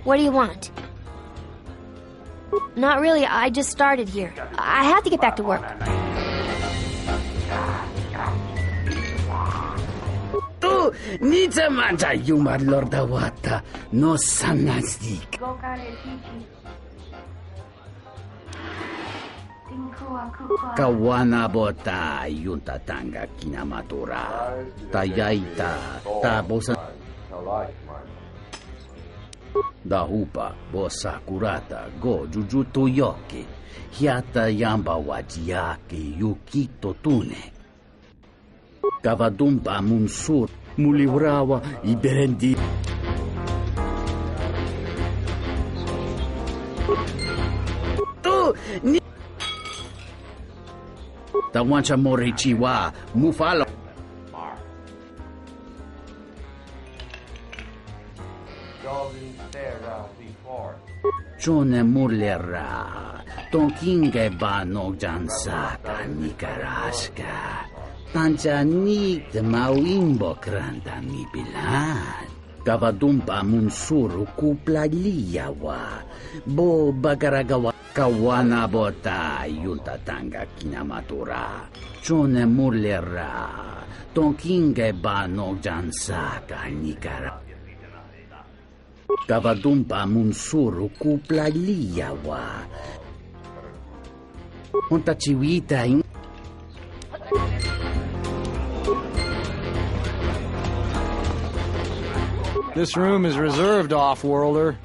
What do you want? Not really, I just started here. I have to get back to work. Tu nici mangia юмор лордовата, но санастик. Kawana bota yunta tanga kinamatura. Tayaita tabosa. Da upa bosa kurata go jujutu yoki. Hiata yamba wajiaki yukito tune. Kavadumpa munsur mulibrawa iberendi. Tu ni Tawancha morichiwa mufalo. Chone murlera tonkinge ba no jansaka nikaraska. Tancha nik de mawimbo kranda mi bilan. Kavadumpa munsuru kupla liyawa. Bo bagaragawa. Kawana bota yunta tanga kinamatura. Chone murlera tonkinge ba no jansaka nikara. Kavadumpa munsuru kupla liyawa. Onta chiwita in. This room is reserved, off-worlder.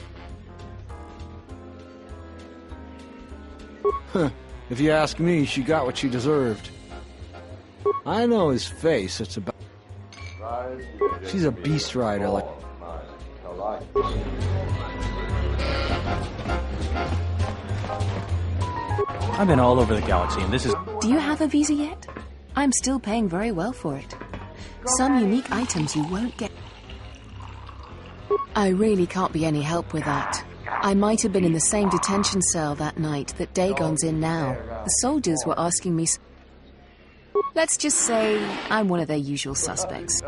If you ask me, she got what she deserved. I know his face, it's about... She's a beast rider, like... I've been all over the galaxy, and this is... Do you have a visa yet? I'm still paying very well for it. Some unique items you won't get. I really can't be any help with that. I might have been in the same detention cell that night that Dagon's in now. The soldiers were asking me... Let's just say I'm one of their usual suspects.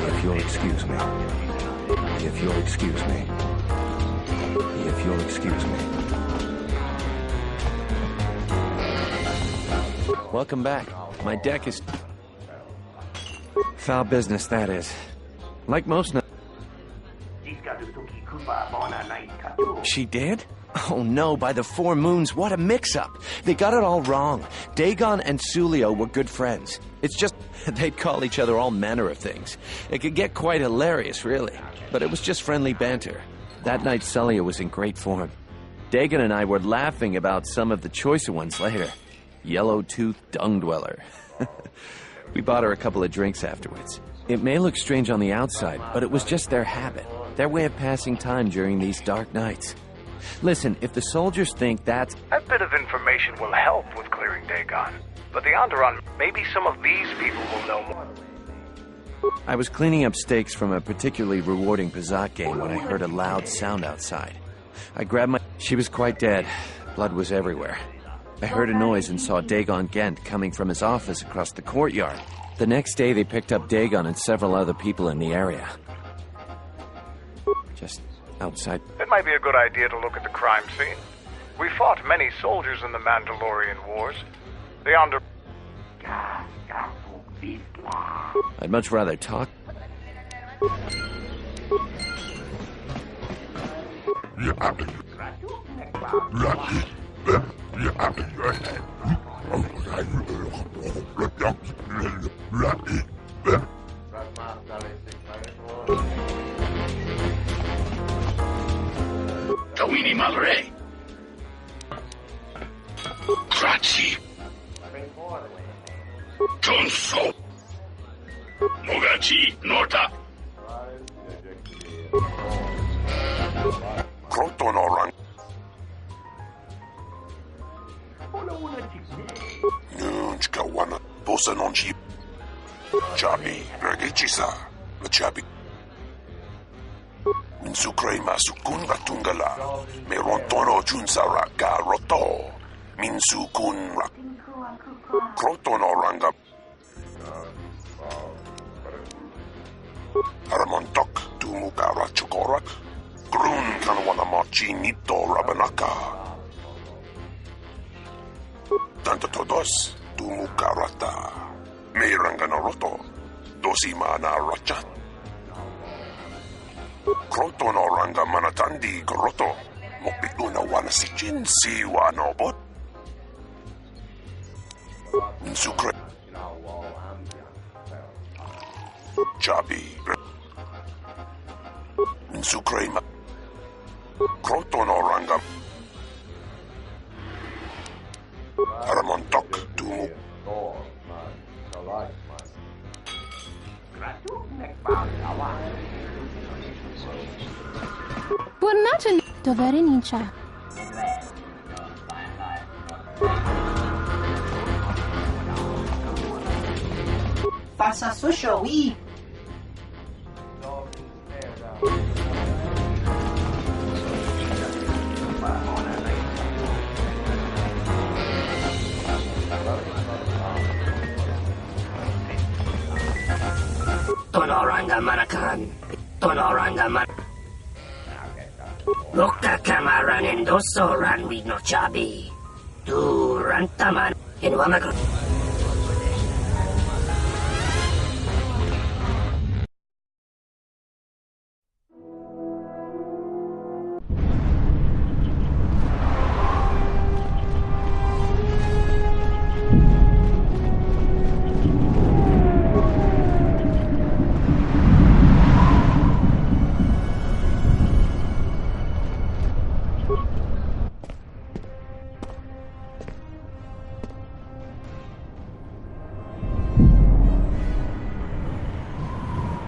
If you'll excuse me. If you'll excuse me. If you'll excuse me. Welcome back. My deck is... Foul business, that is. Like most... She did? Oh no, by the 4 moons, what a mix-up. They got it all wrong. Dagon and Sulio were good friends. It's just, they'd call each other all manner of things. It could get quite hilarious, really. But it was just friendly banter. That night, Sulio was in great form. Dagon and I were laughing about some of the choicer ones later. Yellow-toothed dung dweller. We bought her a couple of drinks afterwards. It may look strange on the outside, but it was just their habit. Their way of passing time during these dark nights. Listen, if the soldiers think that's... That bit of information will help with clearing Dagon. But the Onderon, maybe some of these people will know more. I was cleaning up stakes from a particularly rewarding Pazat game when I heard a loud sound outside. I grabbed my... She was quite dead. Blood was everywhere. I heard a noise and saw Dagon Gent coming from his office across the courtyard. The next day, they picked up Dagon and several other people in the area. Just outside. It might be a good idea to look at the crime scene. We fought many soldiers in the Mandalorian Wars. The Onder... I'd much rather talk. Tawini Malre. Krachi. Tonso. Nogachi Nota. Krotonorang. Nunchkawana. Bosanonchi. Chabi. Ragichisa. Chabi. Minsukrema sukun ratungala. Merontono junsara ga roto. Minsukun rak. Kroton oranga. Aramontok tumukara chukorak. Grun kanwana marchi nito rabanaka. Tanto todos tumukarata. Meranganoroto. Dosimana rachat. Kroton oranga manatandi koroto. Mokbituna wana sichin siwa nobot. Sukre. Chabi. Sukrema. Kroton oranga. Aramontok tumu. Buonanotte, dovere ninja. Faça sushi, oui. Tonoranga manakan. Tonoranga man. Loka kamaran endoso ran with no chabi. Tu rantaman in wamakro.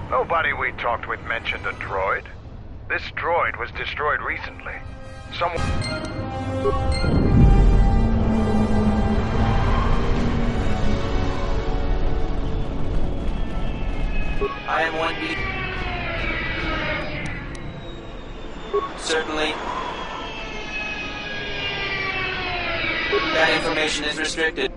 Nobody we talked with mentioned a droid. This droid was destroyed recently. Someone... I am 1B. Certainly. That information is restricted.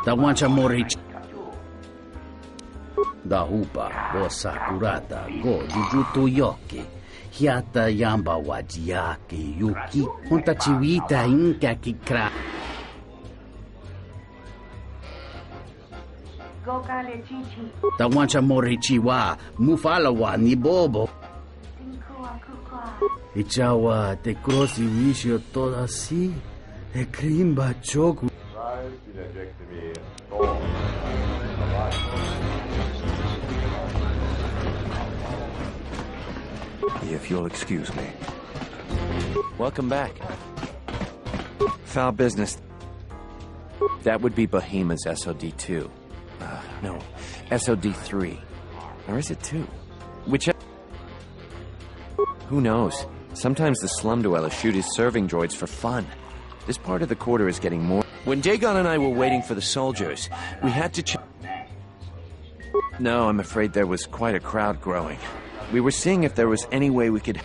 Tawancha Morich Da Hupa Bosa Kurata Go Jujutu Yoki Hiata Yamba Wajiaki Yuki Honta Chiwita Inka Kikra Tawancha Morichiwa Mufalawa Nibobo Ichawa Te Crosi Wisho Toda Si E Krimba Choku If you'll excuse me. Welcome back. Foul business. That would be Behemoth's SOD-2. No, SOD-3. Or is it 2? Who knows? Sometimes the slum dwellers shoot his serving droids for fun. This part of the quarter is getting more... When Dagon and I were waiting for the soldiers, we had to No, I'm afraid there was quite a crowd growing. We were seeing if there was any way we could...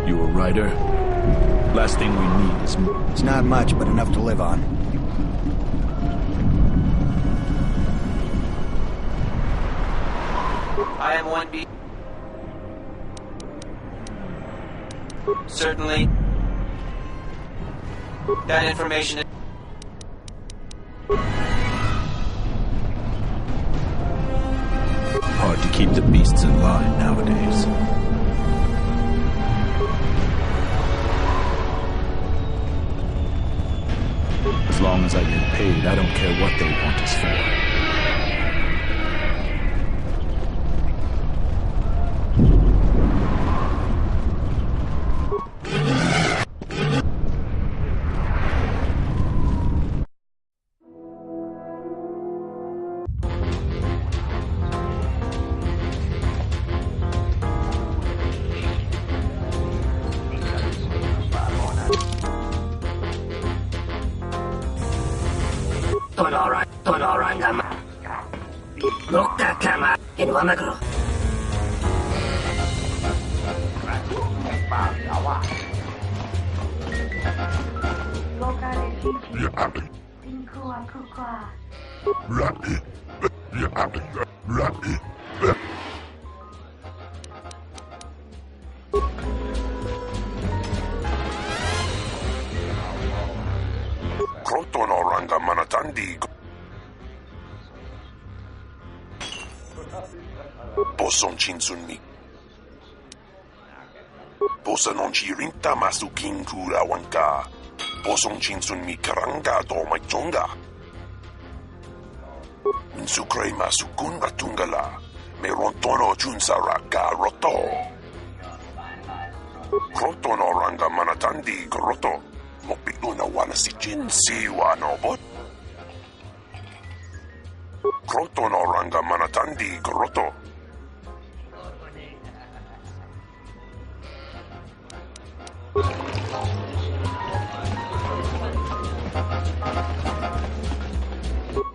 You a writer? Last thing we need is... It's not much, but enough to live on. I am 1B. Certainly. That information is... Hard to keep the beasts in line nowadays. long as I get paid, I don't care what they want us for. Poson chinsunmi. Posa non ci rinta masu kinkura wanka. Poson chinsunmi karanga do maitonga. Insukre masu kun ratungala. Me rontono junsara ka roto. Krotono ranga manatandi groto. Mopituna wana si jinsi wano bot. Krotono ranga manatandi groto.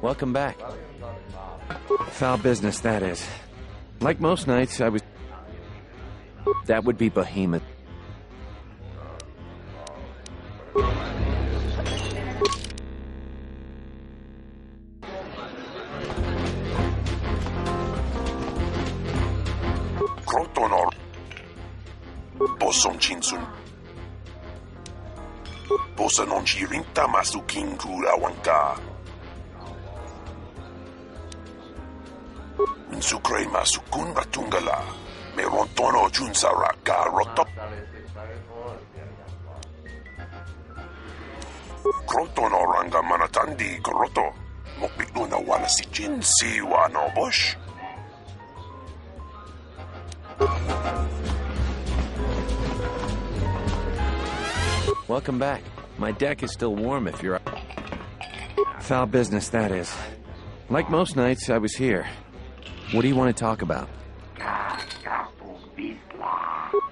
Welcome back. Foul business, that is. Like most nights, I was... That would be behemoth. Krotonor. Poson chinsun. Posa non ci rinta masu kinkura wanka. Insukre masu kun ratungala. Me rontono junsara ka roto. Krotono ranga manatandi groto. Mopituna wana si jinsi wano bosh. Welcome back. My deck is still warm if you're... Foul business, that is. Like most nights, I was here. What do you want to talk about?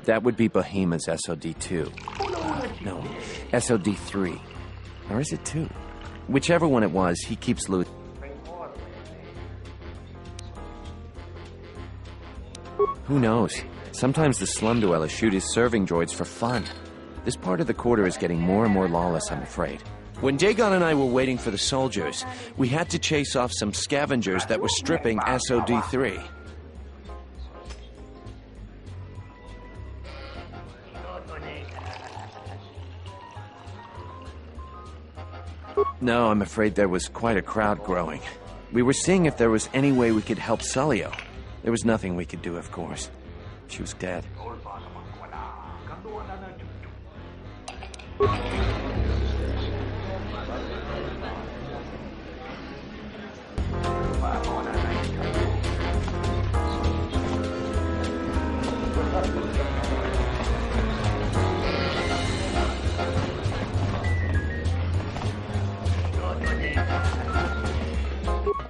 That would be Behemoth's SOD-2. No, SOD-3. Or is it 2? Whichever one it was, he keeps loot. Who knows? Sometimes the slum dwellers shoot his serving droids for fun. This part of the quarter is getting more and more lawless, I'm afraid. When Dagon and I were waiting for the soldiers, we had to chase off some scavengers that were stripping SOD-3. No, I'm afraid there was quite a crowd growing. We were seeing if there was any way we could help Sulio. There was nothing we could do, of course. She was dead.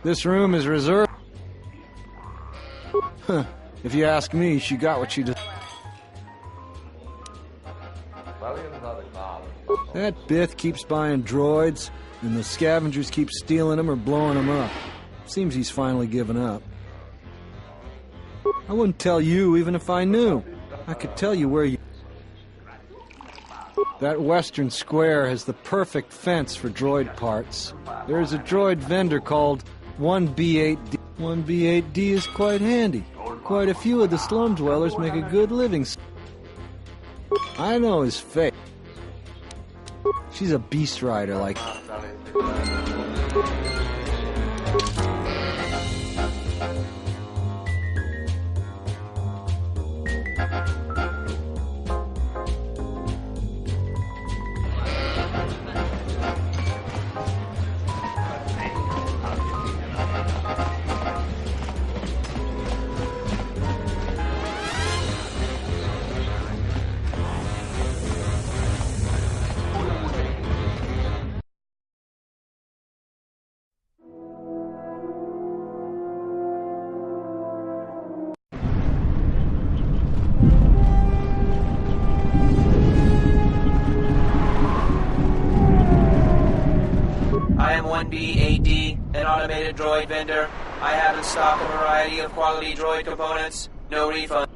This room is reserved. Huh. If you ask me, she got what she did. That Bith keeps buying droids, and the scavengers keep stealing them or blowing them up. Seems he's finally given up. I wouldn't tell you even if I knew. I could tell you where you... That western square has the perfect fence for droid parts. There's a droid vendor called 1B8D. 1B8D is quite handy. Quite a few of the slum dwellers make a good living. I know his face. She's a beast rider like... 1B8D, an automated droid vendor. I have in stock a variety of quality droid components. No refund.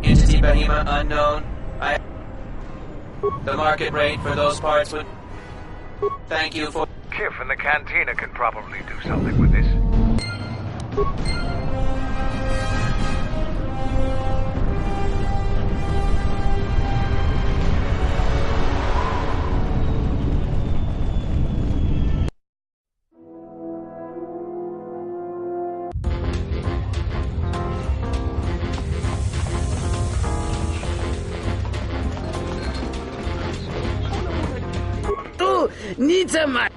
Entity Bahima unknown. The market rate for those parts would... Thank you for... Kif in the cantina can probably do something with this. Nizama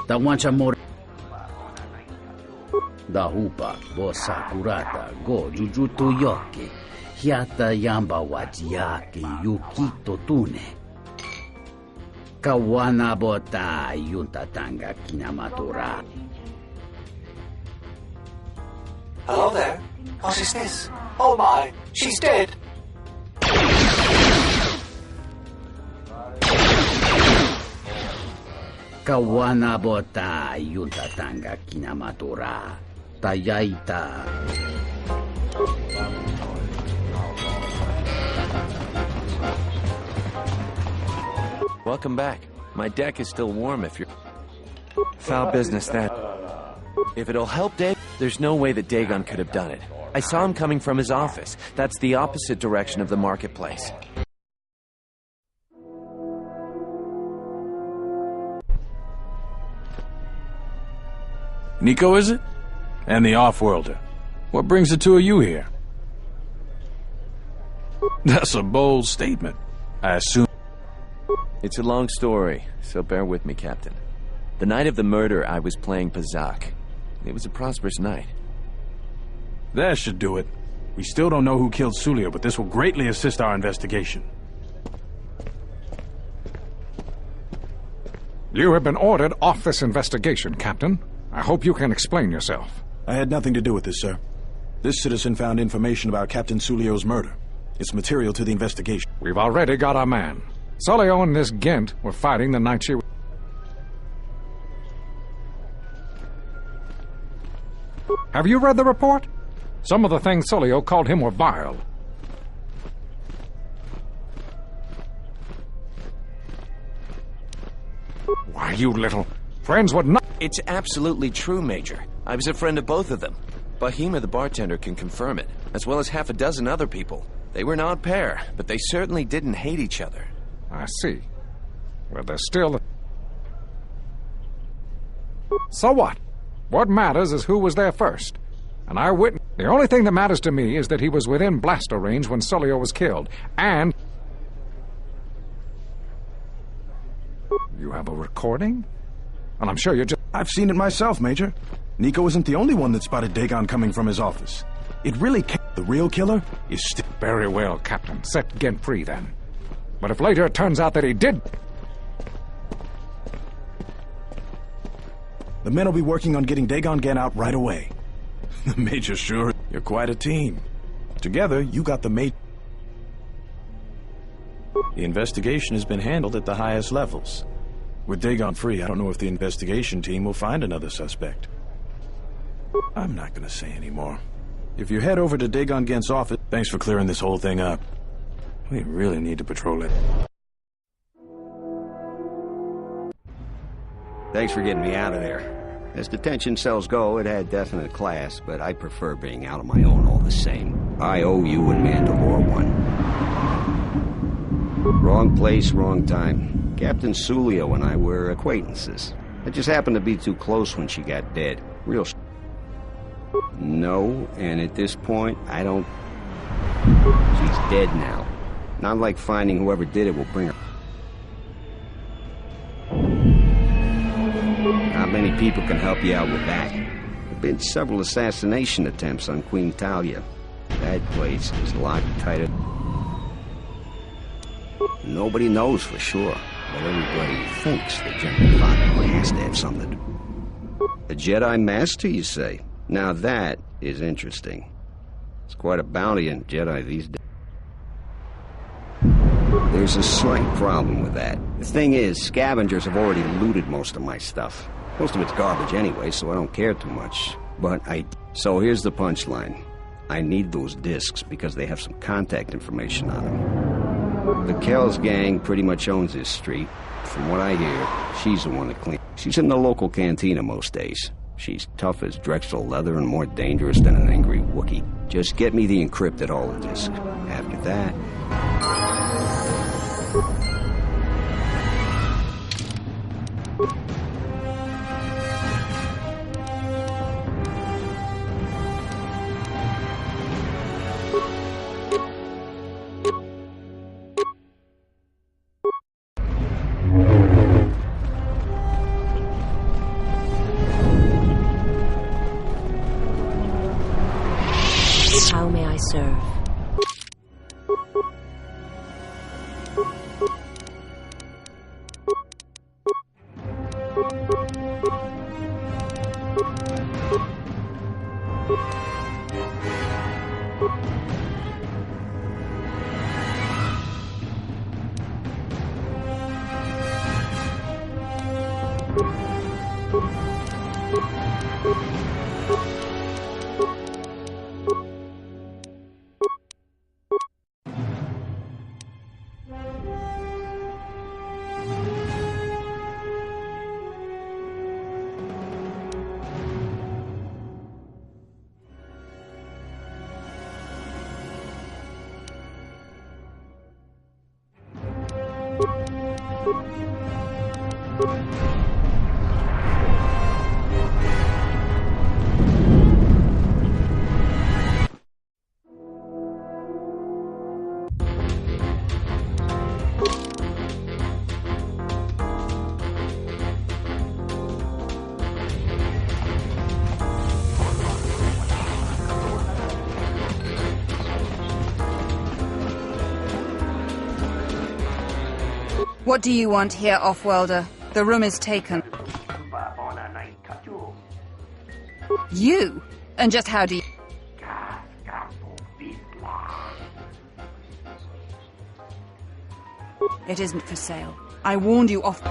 da wancha mor da hupa bosa kurata go jujutu yoki hiata yamba wajiaki yukito tune kawana bota yuntatanga kinamatura. Hello there. What is this? Oh my, she's dead. Kawana bota yuntatanga kinamatura tayaita. Welcome back. My deck is still warm if you're... Foul business, that. If it'll help Dave, there's no way that Dagon could have done it. I saw him coming from his office. That's the opposite direction of the marketplace. Nico, is it? And the off-worlder. What brings the two of you here? That's a bold statement. I assume... It's a long story, so bear with me, Captain. The night of the murder, I was playing Pazak. It was a prosperous night. That should do it. We still don't know who killed Sulio, but this will greatly assist our investigation. You have been ordered off this investigation, Captain. I hope you can explain yourself. I had nothing to do with this, sir. This citizen found information about Captain Sulio's murder. It's material to the investigation. We've already got our man. Sulio and this Gent were fighting the night she... Have you read the report? Some of the things Sulio called him were vile. Why, you little... Friends would not... It's absolutely true, Major. I was a friend of both of them. Bahima, the bartender, can confirm it, as well as half a dozen other people. They were an odd pair, but they certainly didn't hate each other. I see. Well, there's still... So what? What matters is who was there first. An eyewitness... The only thing that matters to me is that he was within blaster range when Sulio was killed, and... You have a recording? And I'm sure you're just... I've seen it myself, Major. Nico isn't the only one that spotted Dagon coming from his office. It really can't... The real killer is still... Very well, Captain. Set Gent free, then. But if later it turns out that he did... The men will be working on getting Dagon Gent out right away. The Major, sure. You're quite a team. Together, you got the Major... The investigation has been handled at the highest levels. With Dagon free, I don't know if the investigation team will find another suspect. I'm not gonna say any more. If you head over to Dagon Gent's office... Thanks for clearing this whole thing up. We really need to patrol it. Thanks for getting me out of there. As detention cells go, it had definite class, but I prefer being out on my own all the same. I owe you and Mandalore one. Wrong place, wrong time. Captain Sulio and I were acquaintances. I just happened to be too close when she got dead. Real No, and at this point, I don't... She's dead now. Not like finding whoever did it will bring her... Not many people can help you out with that. There have been several assassination attempts on Queen Talia. That place is a lot tighter. Nobody knows for sure, but everybody thinks the General Father has to have something to do. A Jedi Master, you say? Now that is interesting. It's quite a bounty in Jedi these days. there's a slight problem with that. The thing is, scavengers have already looted most of my stuff. Most of it's garbage anyway, so I don't care too much. So here's the punchline. I need those discs because they have some contact information on them. The Kells gang pretty much owns this street. From what I hear, she's the one that cleans. She's in the local cantina most days. She's tough as Drexel leather and more dangerous than an angry Wookiee. Just get me the encrypted holodisc. After that... How may I serve? What do you want here, Offworlder? The room is taken. You? And just how do you... It isn't for sale. I warned you off...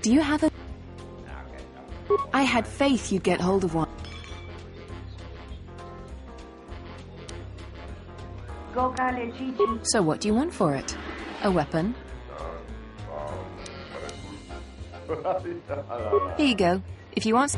Do you have a... I had faith you'd get hold of one. So what do you want for it? A weapon? Here you go. If you want...